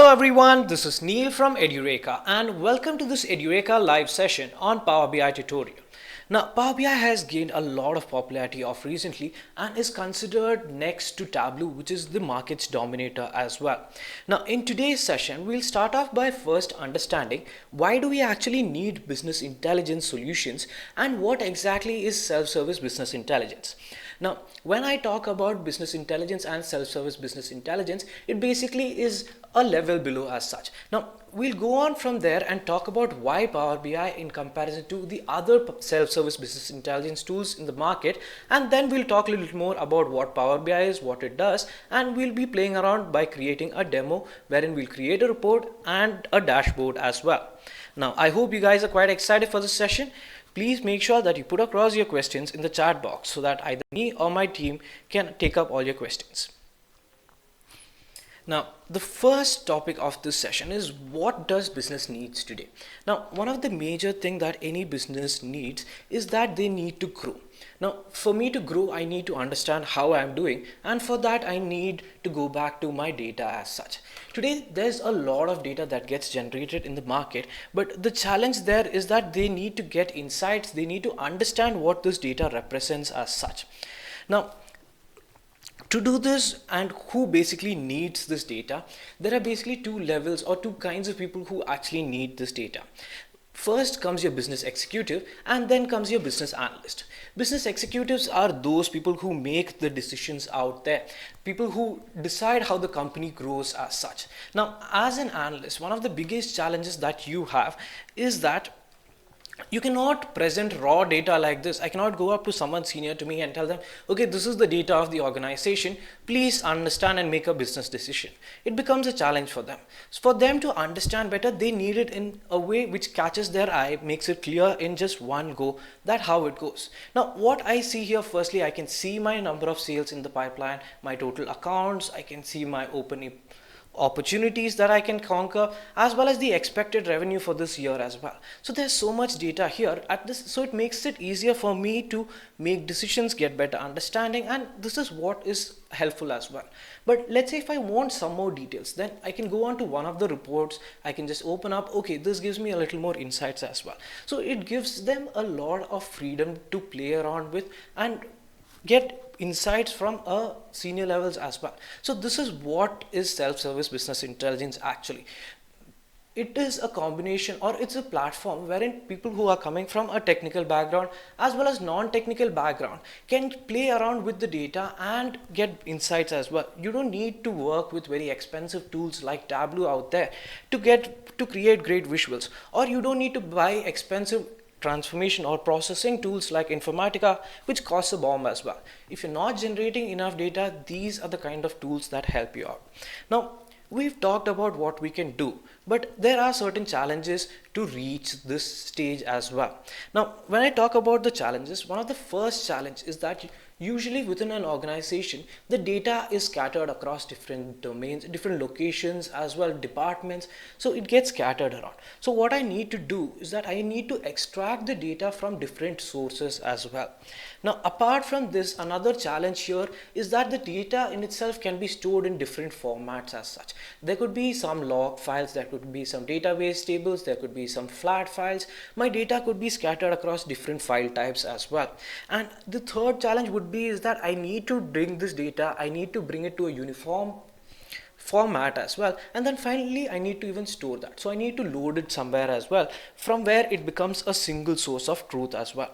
Hello everyone, this is Neil from Edureka and welcome to this Edureka live session on Power BI tutorial. Now Power BI has gained a lot of popularity of recently and is considered next to Tableau, which is the market's dominator as well. Now in today's session, we'll start off by first understanding why do we actually need business intelligence solutions and what exactly is self-service business intelligence. Now, when I talk about business intelligence and self-service business intelligence, it basically is a level below as such. Now, we'll go on from there and talk about why Power BI in comparison to the other self-service business intelligence tools in the market, and then we'll talk a little more about what Power BI is, what it does, and we'll be playing around by creating a demo wherein we'll create a report and a dashboard as well. Now, I hope you guys are quite excited for this session. Please make sure that you put across your questions in the chat box so that either me or my team can take up all your questions. Now, the first topic of this session is what does business needs today? Now, one of the major things that any business needs is that they need to grow. Now, for me to grow, I need to understand how I'm doing, and for that, I need to go back to my data as such. Today, there's a lot of data that gets generated in the market, but the challenge there is that they need to get insights, they need to understand what this data represents as such. Now, to do this and who basically needs this data, there are basically two levels or two kinds of people who actually need this data. First comes your business executive and then comes your business analyst. Business executives are those people who make the decisions out there, people who decide how the company grows as such. Now, as an analyst, one of the biggest challenges that you have is that you cannot present raw data like this. I cannot go up to someone senior to me and tell them, okay, this is the data of the organization. Please understand and make a business decision. It becomes a challenge for them. So for them to understand better, they need it in a way which catches their eye, makes it clear in just one go that how it goes. Now, what I see here, firstly, I can see my number of sales in the pipeline, my total accounts, I can see my open opportunities that I can conquer, as well as the expected revenue for this year as well. So there's so much data here at this, so it makes it easier for me to make decisions, get better understanding, and this is what is helpful as well. But let's say if I want some more details, then I can go on to one of the reports. I can just open up, okay, this gives me a little more insights as well. So it gives them a lot of freedom to play around with and get insights from a senior levels as well. So this is what is self-service business intelligence actually. It is a combination, or it's a platform wherein people who are coming from a technical background as well as non-technical background can play around with the data and get insights as well. You don't need to work with very expensive tools like Tableau out there to create great visuals, or you don't need to buy expensive transformation or processing tools like Informatica, which costs a bomb as well. If you're not generating enough data, these are the kind of tools that help you out. Now, we've talked about what we can do, but there are certain challenges to reach this stage as well. Now, when I talk about the challenges, one of the first challenge is that usually within an organization, the data is scattered across different domains, different locations as well, departments. So it gets scattered around. So what I need to do is that I need to extract the data from different sources as well. Now, apart from this, another challenge here is that the data in itself can be stored in different formats as such. There could be some log files, there could be some database tables, there could be some flat files. My data could be scattered across different file types as well. And the third challenge would be is that I need to bring this data, I need to bring it to a uniform format as well, and then finally I need to even store that. So I need to load it somewhere as well, from where it becomes a single source of truth as well.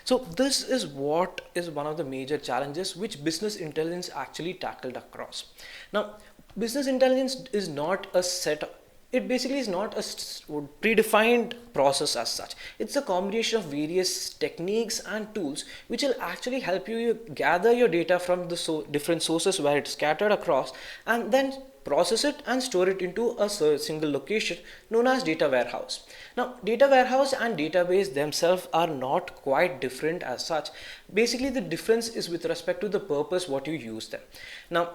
So this is what is one of the major challenges which business intelligence actually tackled across. Now, business intelligence is not a set, it basically is not a predefined process as such. It's a combination of various techniques and tools which will actually help you gather your data from the different sources where it's scattered across, and then process it and store it into a single location known as data warehouse. Now, data warehouse and database themselves are not quite different as such. Basically, the difference is with respect to the purpose what you use them. Now,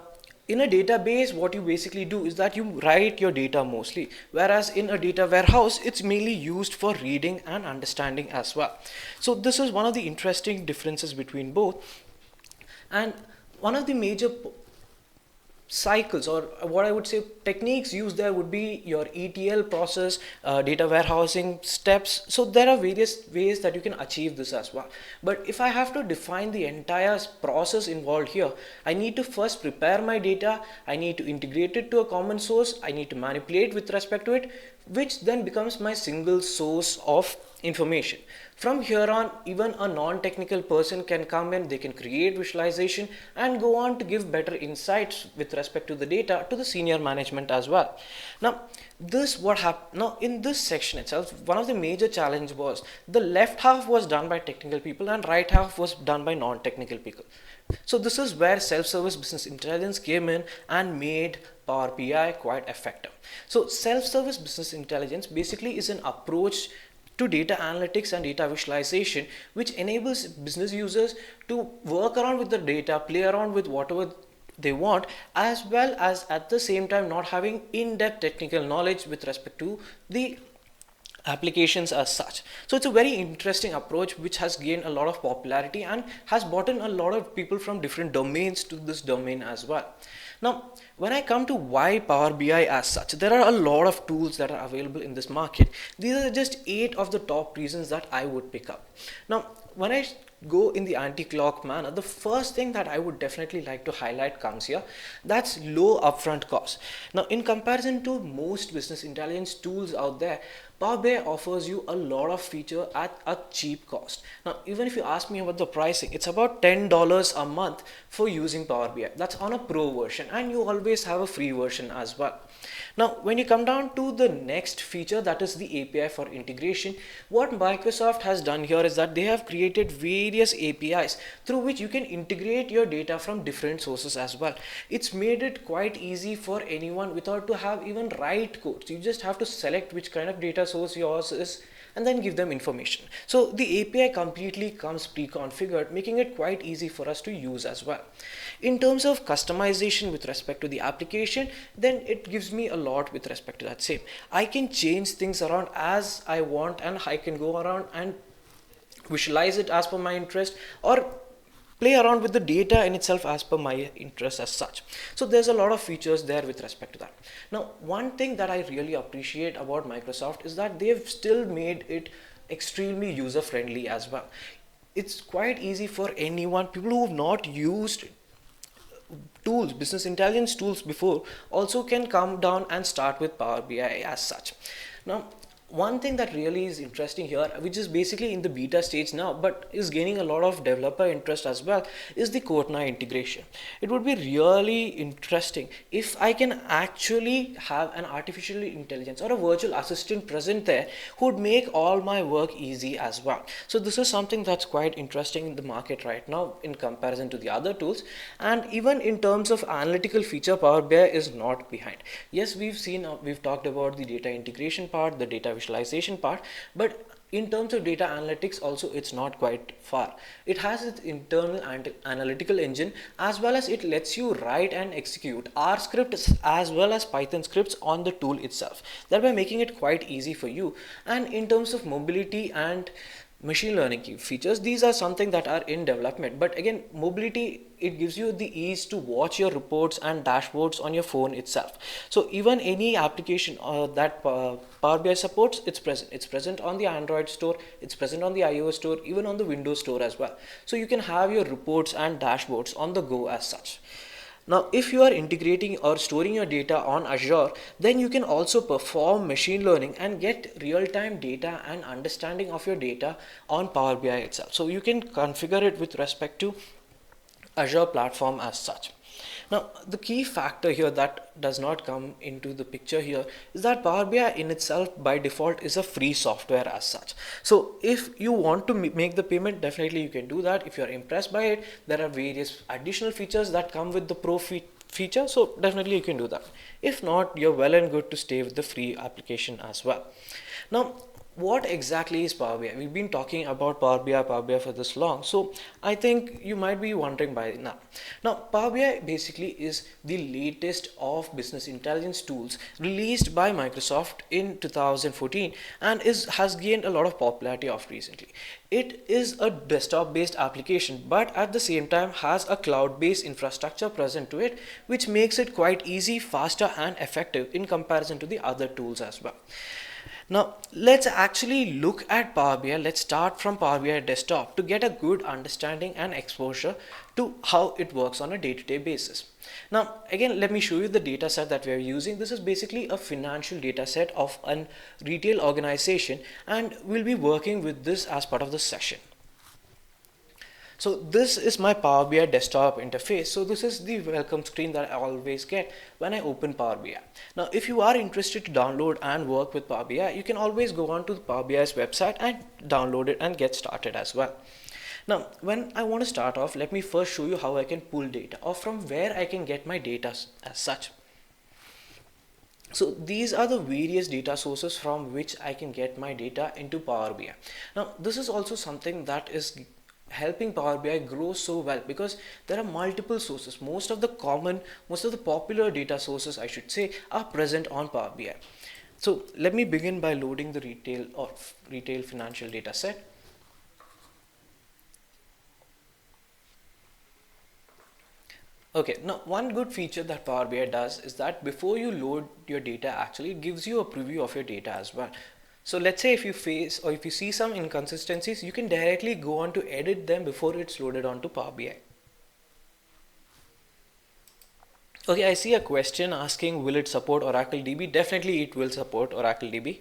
in a database, what you basically do is that you write your data mostly, whereas in a data warehouse, it's mainly used for reading and understanding as well. So this is one of the interesting differences between both. And one of the major cycles, or what I would say techniques used there would be your ETL process, data warehousing steps. So there are various ways that you can achieve this as well. But if I have to define the entire process involved here, I need to first prepare my data, I need to integrate it to a common source, I need to manipulate with respect to it, which then becomes my single source of information. From here on, even a non-technical person can come in, they can create visualization and go on to give better insights with respect to the data to the senior management as well. Now, this what happened. Now, in this section itself, one of the major challenge was the left half was done by technical people and right half was done by non-technical people. So this is where self-service business intelligence came in and made Power BI quite effective. So self-service business intelligence basically is an approach to data analytics and data visualization, which enables business users to work around with the data, play around with whatever they want, as well as at the same time not having in-depth technical knowledge with respect to the applications as such. So it's a very interesting approach which has gained a lot of popularity and has brought in a lot of people from different domains to this domain as well. Now, when I come to why Power BI as such, there are a lot of tools that are available in this market. These are just 8 of the top reasons that I would pick up. Now, when I go in the anti-clock manner, the first thing that I would definitely like to highlight comes here. That's low upfront cost. Now, in comparison to most business intelligence tools out there, Power BI offers you a lot of feature at a cheap cost. Now, even if you ask me about the pricing, it's about $10 a month for using Power BI. That's on a pro version, and you always have a free version as well. Now, when you come down to the next feature, that is the API for integration, what Microsoft has done here is that they have created various APIs through which you can integrate your data from different sources as well. It's made it quite easy for anyone without to have even write code. You just have to select which kind of data source yours is and then give them information. So the API completely comes pre-configured, making it quite easy for us to use as well. In terms of customization with respect to the application, then it gives me a lot with respect to that same. I can change things around as I want, and I can go around and visualize it as per my interest, or play around with the data in itself as per my interest as such. So there's a lot of features there with respect to that. Now, one thing that I really appreciate about Microsoft is that they've still made it extremely user friendly as well. It's quite easy for anyone, people who have not used tools, business intelligence tools before, also can come down and start with Power BI as such. Now, one thing that really is interesting here, which is basically in the beta stage now but is gaining a lot of developer interest as well, is the Cortana integration. It would be really interesting if I can actually have an artificial intelligence or a virtual assistant present there who would make all my work easy as well. So this is something that's quite interesting in the market right now in comparison to the other tools. And even in terms of analytical feature, Power BI is not behind. Yes, we've talked about the data integration part, the data visualization part, but in terms of data analytics also it's not quite far. It has its internal analytical engine, as well as it lets you write and execute R scripts as well as Python scripts on the tool itself, thereby making it quite easy for you. And in terms of mobility and machine learning features, these are something that are in development, but again, mobility, it gives you the ease to watch your reports and dashboards on your phone itself. So even any application that Power BI supports, it's present on the Android store, it's present on the iOS store, even on the Windows store as well. So you can have your reports and dashboards on the go as such. Now, if you are integrating or storing your data on Azure, then you can also perform machine learning and get real-time data and understanding of your data on Power BI itself. So you can configure it with respect to Azure platform as such. Now, the key factor here that does not come into the picture here is that Power BI in itself by default is a free software as such. So if you want to make the payment, definitely you can do that. If you're impressed by it, there are various additional features that come with the pro feature, so definitely you can do that. If not, you're well and good to stay with the free application as well. Now, what exactly is Power BI? We've been talking about Power BI for this long, so I think you might be wondering by now. Now, Power BI basically is the latest of business intelligence tools released by Microsoft in 2014 and has gained a lot of popularity of recently. It is a desktop-based application, but at the same time has a cloud-based infrastructure present to it, which makes it quite easy, faster, and effective in comparison to the other tools as well. Now, let's actually look at Power BI. Let's start from Power BI desktop to get a good understanding and exposure to how it works on a day-to-day basis. Now, again, let me show you the data set that we are using. This is basically a financial data set of a retail organization, and we'll be working with this as part of the session. So this is my Power BI desktop interface. So this is the welcome screen that I always get when I open Power BI. Now, if you are interested to download and work with Power BI, you can always go on to the Power BI's website and download it and get started as well. Now, when I want to start off, let me first show you how I can pull data or from where I can get my data as such. So these are the various data sources from which I can get my data into Power BI. Now, this is also something that is helping Power BI grow so well because there are multiple sources. Most of the popular data sources, I should say, are present on Power BI. So let me begin by loading the retail financial data set. Okay, now one good feature that Power BI does is that before you load your data, actually it gives you a preview of your data as well. So let's say if you see some inconsistencies, you can directly go on to edit them before it's loaded onto Power BI. Okay, I see a question asking, will it support Oracle DB? Definitely it will support Oracle DB.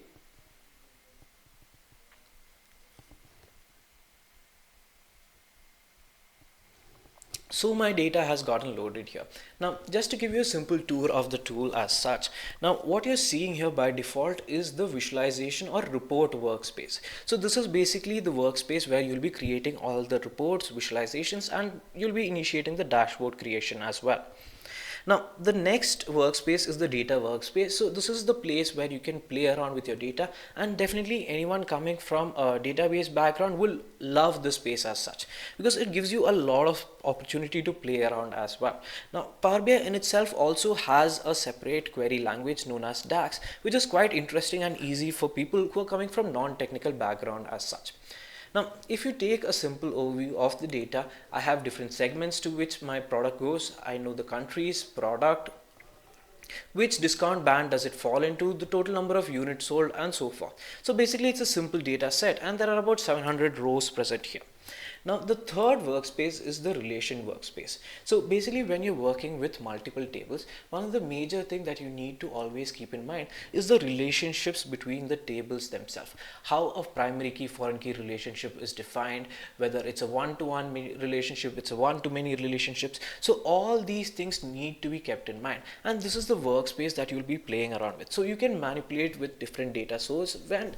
So my data has gotten loaded here. Now, just to give you a simple tour of the tool as such. Now, what you're seeing here by default is the visualization or report workspace. So this is basically the workspace where you'll be creating all the reports, visualizations, and you'll be initiating the dashboard creation as well. Now, the next workspace is the data workspace. So this is the place where you can play around with your data, and definitely anyone coming from a database background will love this space as such because it gives you a lot of opportunity to play around as well. Now, Power BI in itself also has a separate query language known as DAX, which is quite interesting and easy for people who are coming from non-technical background as such. Now, if you take a simple overview of the data, I have different segments to which my product goes. I know the countries, product, which discount band does it fall into, the total number of units sold, and so forth. So basically it's a simple data set, and there are about 700 rows present here. Now, the third workspace is the relation workspace. So basically when you're working with multiple tables, one of the major things that you need to always keep in mind is the relationships between the tables themselves. How a primary key foreign key relationship is defined, whether it's a one-to-one relationship, it's a one-to-many relationships. So all these things need to be kept in mind, and this is the workspace that you'll be playing around with. So you can manipulate with different data sources. When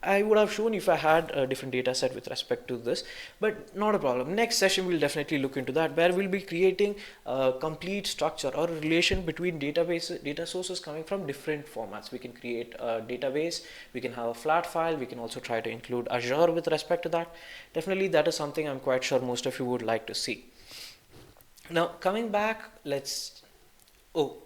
I would have shown if I had a different data set with respect to this, but not a problem. Next session we'll definitely look into that, where we'll be creating a complete structure or a relation between data sources coming from different formats. We can create a database, we can have a flat file, we can also try to include Azure with respect to that. Definitely that is something I'm quite sure most of you would like to see. Now, coming back,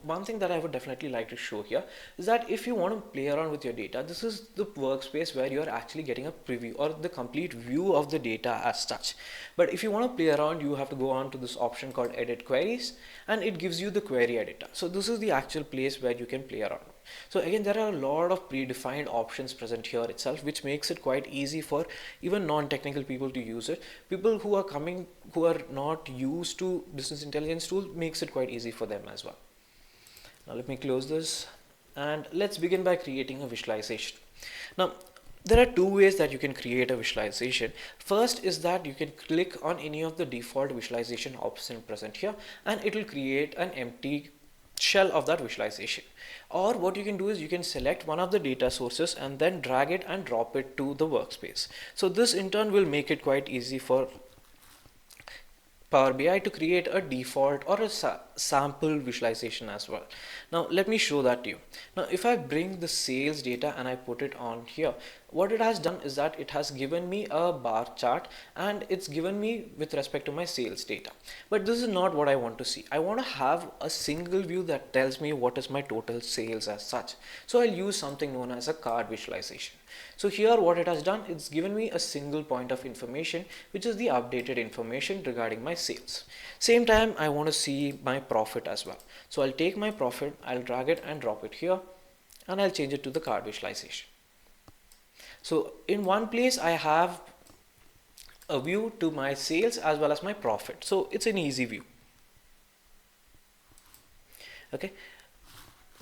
one thing that I would definitely like to show here is that if you want to play around with your data, this is the workspace where you're actually getting a preview or the complete view of the data as such. But if you want to play around, you have to go on to this option called Edit Queries, and it gives you the query editor. So this is the actual place where you can play around. So again, there are a lot of predefined options present here itself, which makes it quite easy for even non-technical people to use it. People who are not used to business intelligence tools, makes it quite easy for them as well. Now let me close this and let's begin by creating a visualization. Now, there are two ways that you can create a visualization. First is that you can click on any of the default visualization options present here, and it will create an empty shell of that visualization. Or what you can do is you can select one of the data sources and then drag it and drop it to the workspace. So this in turn will make it quite easy for Power BI to create a default or a sample visualization as well. Now let me show that to you. Now if I bring the sales data and I put it on here, what it has done is that it has given me a bar chart and it's given me with respect to my sales data. But this is not what I want to see. I want to have a single view that tells me what is my total sales as such. So I'll use something known as a card visualization. So here what it has done, it's given me a single point of information, which is the updated information regarding my sales. Same time, I want to see my profit as well. So I'll take my profit, I'll drag it and drop it here, and I'll change it to the card visualization. So in one place, I have a view to my sales as well as my profit. So it's an easy view. Okay.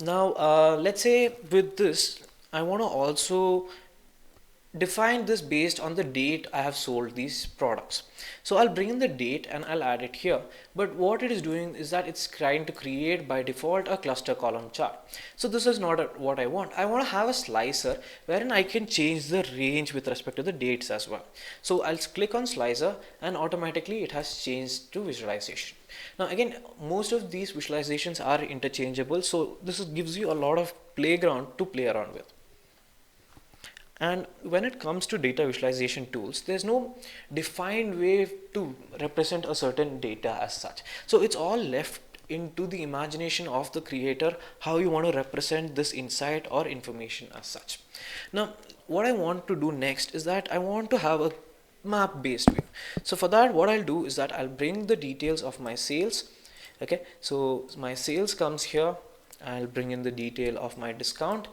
Now, let's say with this, I want to also define this based on the date I have sold these products. So I'll bring in the date and I'll add it here. But what it is doing is that it's trying to create by default a cluster column chart. So this is not what I want. I want to have a slicer wherein I can change the range with respect to the dates as well. So I'll click on slicer and automatically it has changed to visualization. Now again, most of these visualizations are interchangeable. So this gives you a lot of playground to play around with. And when it comes to data visualization tools, there's no defined way to represent a certain data as such. So it's all left into the imagination of the creator, how you want to represent this insight or information as such. Now, what I want to do next is that I want to have a map based view. So for that, what I'll do is that I'll bring the details of my sales. Okay, so my sales comes here. I'll bring in the detail of my discount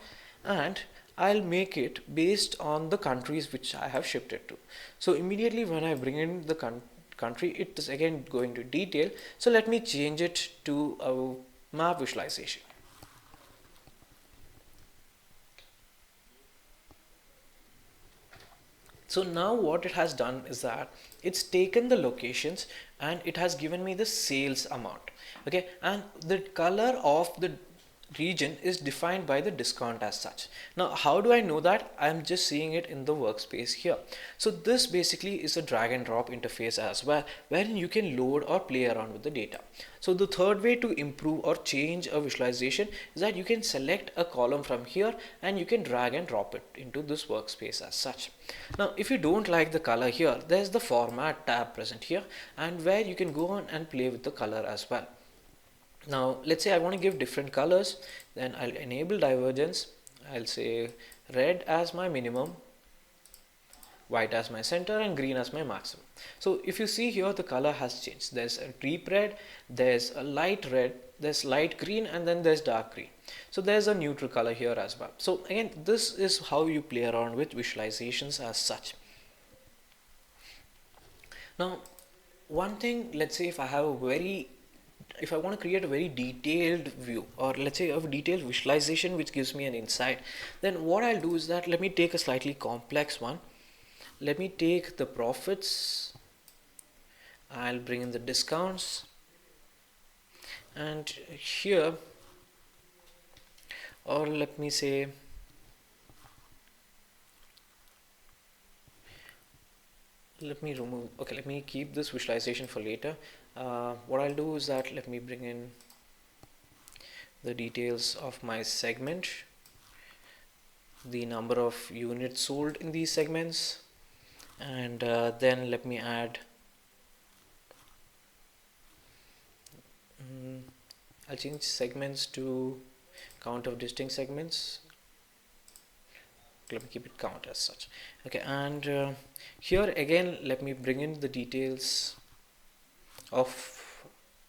and I'll make it based on the countries which I have shipped it to. So immediately when I bring in the country, it is again going to detail. So let me change it to a map visualization. So now what it has done is that it's taken the locations and it has given me the sales amount. Okay, and the color of the region is defined by the discount as such. Now how do I know that? I'm just seeing it in the workspace here. So this basically is a drag and drop interface as well, wherein you can load or play around with the data. So the third way to improve or change a visualization is that you can select a column from here and you can drag and drop it into this workspace as such. Now if you don't like the color here, there's the format tab present here and where you can go on and play with the color as well. Now let's say I want to give different colors, then I'll enable divergence. I'll say red as my minimum, white as my center and green as my maximum. So if you see here, the color has changed. There's a deep red, there's a light red, there's light green, and then there's dark green. So there's a neutral color here as well. So again, this is how you play around with visualizations as such. Now one thing, let's say if I want to create a very detailed view, or let's say a detailed visualization which gives me an insight, then what I'll do is that let me take a slightly complex one. Let me take the profits, I'll bring in the discounts, and here, or let me say, let me keep this visualization for later. What I'll do is that let me bring in the details of my segment, the number of units sold in these segments, and then let me add I'll change segments to count of distinct segments. Let me keep it count as such. Okay, and here again let me bring in the details of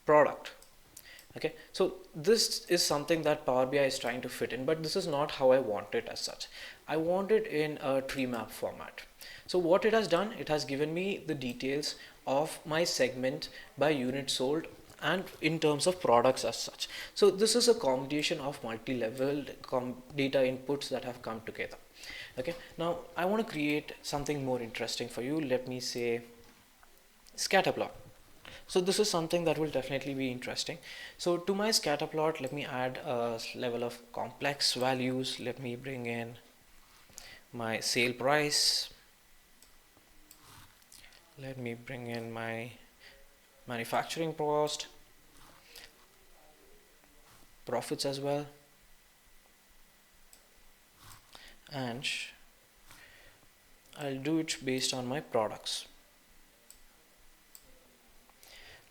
product. Okay, so this is something that Power BI is trying to fit in, but this is not how I want it as such. I want it in a tree map format. So what it has done, it has given me the details of my segment by unit sold and in terms of products as such. So this is a combination of multi-level data inputs that have come together. Okay, now I want to create something more interesting for you. Let me say scatter plot. So this is something that will definitely be interesting. So to my scatter plot, let me add a level of complex values. Let me bring in my sale price. Let me bring in my manufacturing cost, profits as well, and I'll do it based on my products.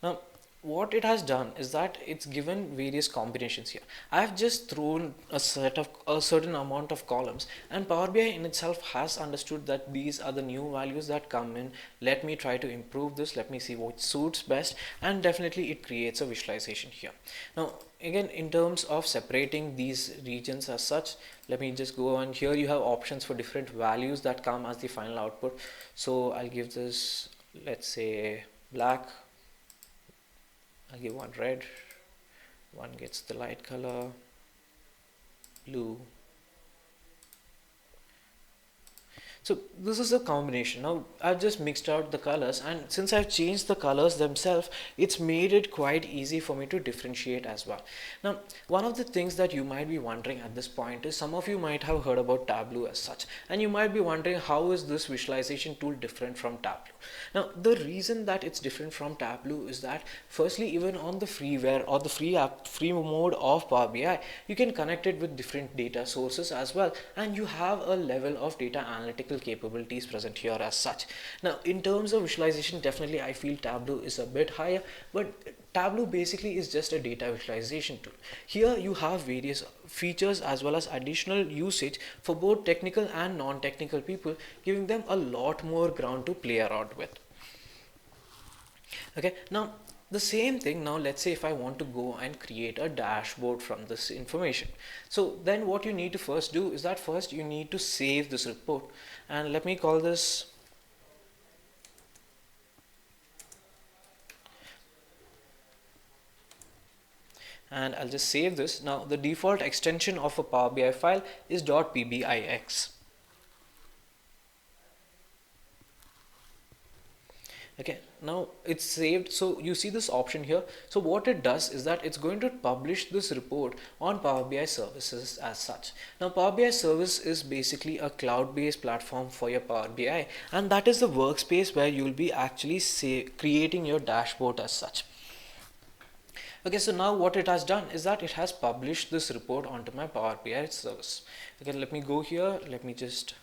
Now, what it has done is that it's given various combinations here. I've just thrown a certain amount of columns, and Power BI in itself has understood that these are the new values that come in. Let me try to improve this. Let me see what suits best, and definitely it creates a visualization here. Now, again, in terms of separating these regions as such, let me just go on. Here you have options for different values that come as the final output. So I'll give this, let's say, black. I'll give one red, one gets the light color, blue. So this is a combination. Now I've just mixed out the colors, and since I've changed the colors themselves, it's made it quite easy for me to differentiate as well. Now, one of the things that you might be wondering at this point is some of you might have heard about Tableau as such, and you might be wondering how is this visualization tool different from Tableau. Now, the reason that it's different from Tableau is that firstly, even on the freeware or the free mode of Power BI, you can connect it with different data sources as well, and you have a level of data analytical capabilities present here as such. Now, in terms of visualization, definitely I feel Tableau is a bit higher, but Tableau basically is just a data visualization tool. Here you have various features as well as additional usage for both technical and non-technical people, giving them a lot more ground to play around with. Okay, now the same thing, now let's say if I want to go and create a dashboard from this information. So then what you need to first do is that first you need to save this report, and let me call this and I'll just save this. Now the default extension of a Power BI file is .pbix. Okay, now it's saved. So you see this option here. So what it does is that it's going to publish this report on Power BI services as such. Now Power BI service is basically a cloud-based platform for your Power BI, and that is the workspace where you'll be actually creating your dashboard as such. Okay, so now what it has done is that it has published this report onto my Power BI service. Okay, let me go here. Let me just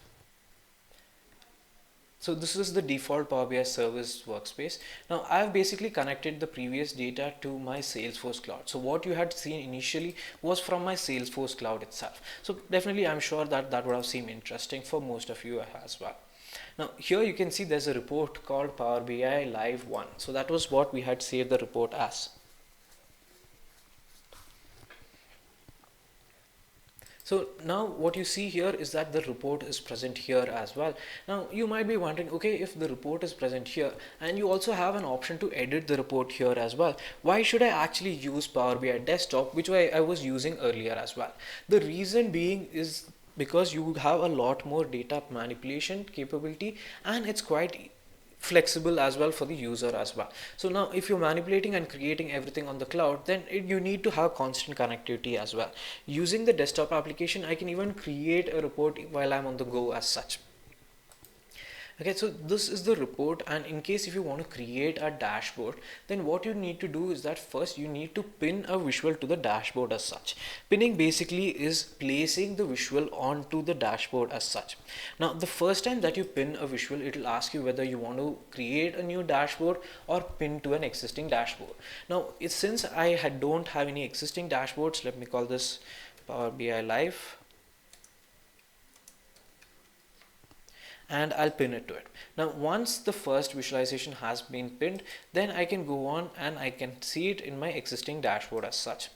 So this is the default Power BI service workspace. Now I've basically connected the previous data to my Salesforce cloud. So what you had seen initially was from my Salesforce cloud itself. So definitely I'm sure that that would have seemed interesting for most of you as well. Now here you can see there's a report called Power BI Live 1. So that was what we had saved the report as. So now what you see here is that the report is present here as well. Now you might be wondering, okay, if the report is present here and you also have an option to edit the report here as well, why should I actually use Power BI Desktop, which I was using earlier as well? The reason being is because you have a lot more data manipulation capability, and it's quite flexible as well for the user as well. So now if you're manipulating and creating everything on the cloud, then you need to have constant connectivity as well. Using the desktop application, I can even create a report while I'm on the go as such. Okay, so this is the report, and in case if you want to create a dashboard, then what you need to do is that first you need to pin a visual to the dashboard as such. Pinning basically is placing the visual onto the dashboard as such. Now the first time that you pin a visual, it will ask you whether you want to create a new dashboard or pin to an existing dashboard. Now since I don't have any existing dashboards, let me call this Power BI Live, and I'll pin it to it. Now once the first visualization has been pinned, then I can go on and I can see it in my existing dashboard as such.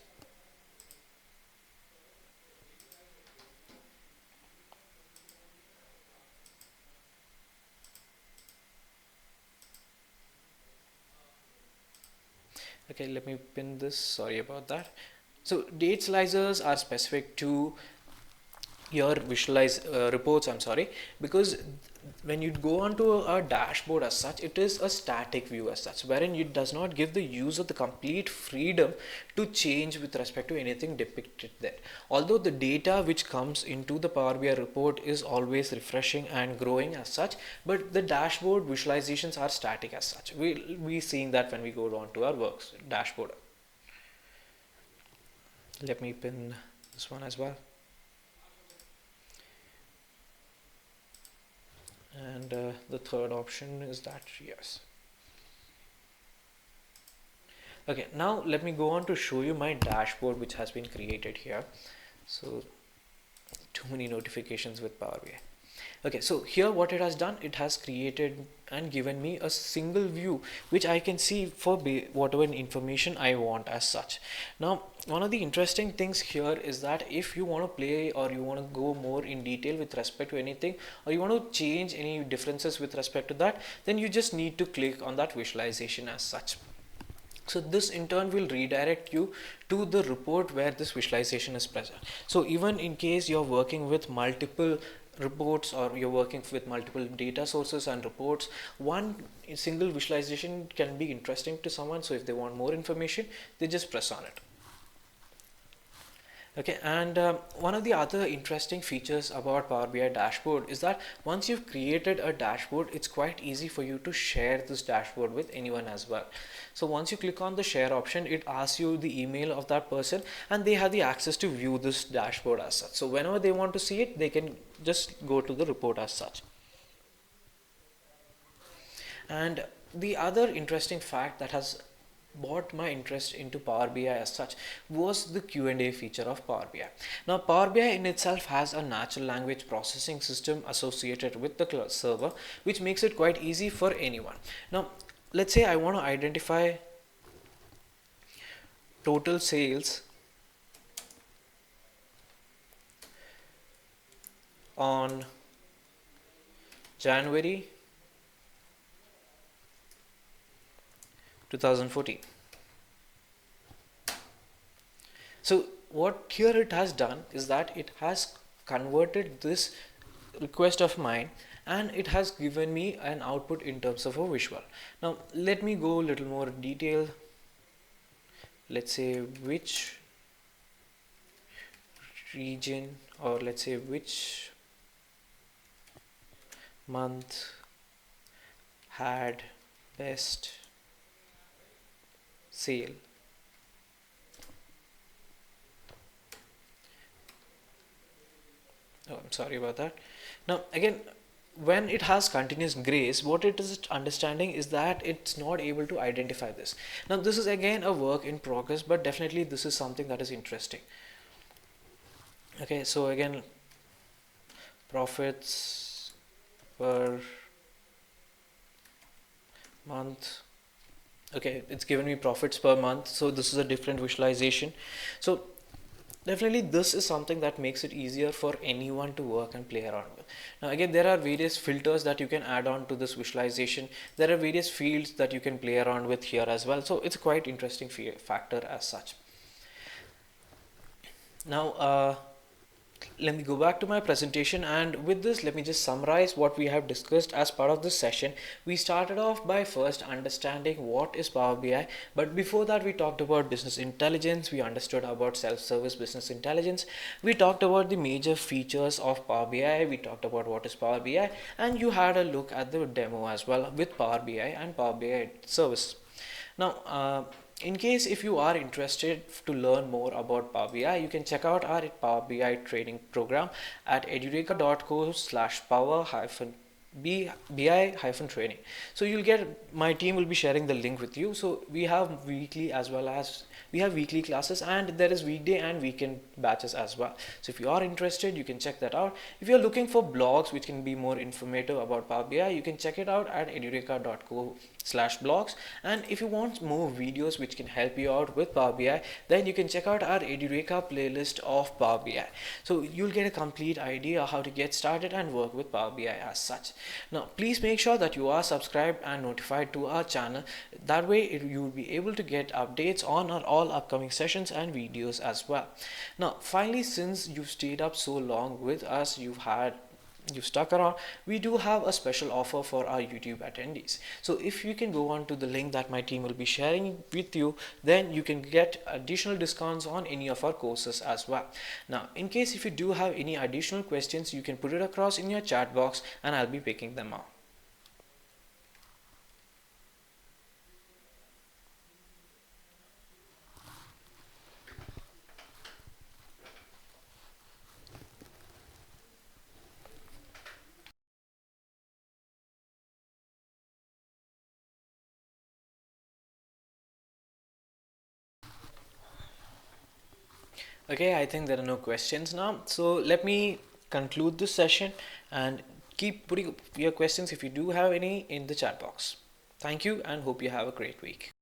Okay, let me pin this, sorry about that. So date slicers are specific to your reports, I'm sorry, because when you go onto a dashboard as such, it is a static view as such, wherein it does not give the user the complete freedom to change with respect to anything depicted there. Although the data which comes into the Power BI report is always refreshing and growing as such, but the dashboard visualizations are static as such. We'll be seeing that when we go on to our works dashboard. Let me pin this one as well. And the third option is that, yes. Okay, now let me go on to show you my dashboard which has been created here. So too many notifications with Power BI. Okay, so here what it has done, it has created and given me a single view which I can see for whatever information I want as such. Now, one of the interesting things here is that if you want to play or you want to go more in detail with respect to anything, or you want to change any differences with respect to that, then you just need to click on that visualization as such. So this in turn will redirect you to the report where this visualization is present. So even in case you're working with multiple reports or you're working with multiple data sources and reports, one single visualization can be interesting to someone. So if they want more information, they just press on it. Okay, and one of the other interesting features about Power BI dashboard is that once you've created a dashboard, it's quite easy for you to share this dashboard with anyone as well. So once you click on the share option, it asks you the email of that person and they have the access to view this dashboard as such. So whenever they want to see it, they can just go to the report as such. And the other interesting fact that has brought my interest into Power BI as such was the Q&A feature of Power BI. Now Power BI in itself has a natural language processing system associated with the server, which makes it quite easy for anyone. Now let's say I want to identify total sales on January 2014. So what here it has done is that it has converted this request of mine and it has given me an output in terms of a visual. Now let me go a little more detail. Let's say which region, or let's say which month had best sale. Oh, I'm sorry about that. Now again, when it has continuous grace, what it is understanding is that it's not able to identify this. Now this is again a work in progress, but definitely this is something that is interesting. Okay, so again, profits per month. Okay, it's given me profits per month, so this is a different visualization. So definitely this is something that makes it easier for anyone to work and play around with. Now again, there are various filters that you can add on to this visualization. There are various fields that you can play around with here as well, so it's a quite interesting factor as such. Now let me go back to my presentation, and with this let me just summarize what we have discussed as part of this session. We started off by first understanding what is Power BI, but before that we talked about business intelligence, we understood about self-service business intelligence, we talked about the major features of Power BI, we talked about what is Power BI, and you had a look at the demo as well with Power BI and Power BI service. Now in case if you are interested to learn more about Power BI, you can check out our Power BI training program at edureka.co/power-bi-training. So you'll get, my team will be sharing the link with you. So we have weekly as well as we have weekly classes, and there is weekday and weekend batches as well. So if you are interested, you can check that out. If you're looking for blogs which can be more informative about Power BI, you can check it out at edureka.co/blogs. And if you want more videos which can help you out with Power BI, then you can check out our Edureka playlist of Power BI. So you'll get a complete idea how to get started and work with Power BI as such. Now please make sure that you are subscribed and notified to our channel. That way you will be able to get updates on our all upcoming sessions and videos as well. Now finally, since you've stayed up so long with us, you've had you've stuck around, we do have a special offer for our YouTube attendees. So if you can go on to the link that my team will be sharing with you, then you can get additional discounts on any of our courses as well. Now, in case if you do have any additional questions, you can put it across in your chat box and I'll be picking them up. Okay, I think there are no questions now. So let me conclude this session and keep putting your questions if you do have any in the chat box. Thank you and hope you have a great week.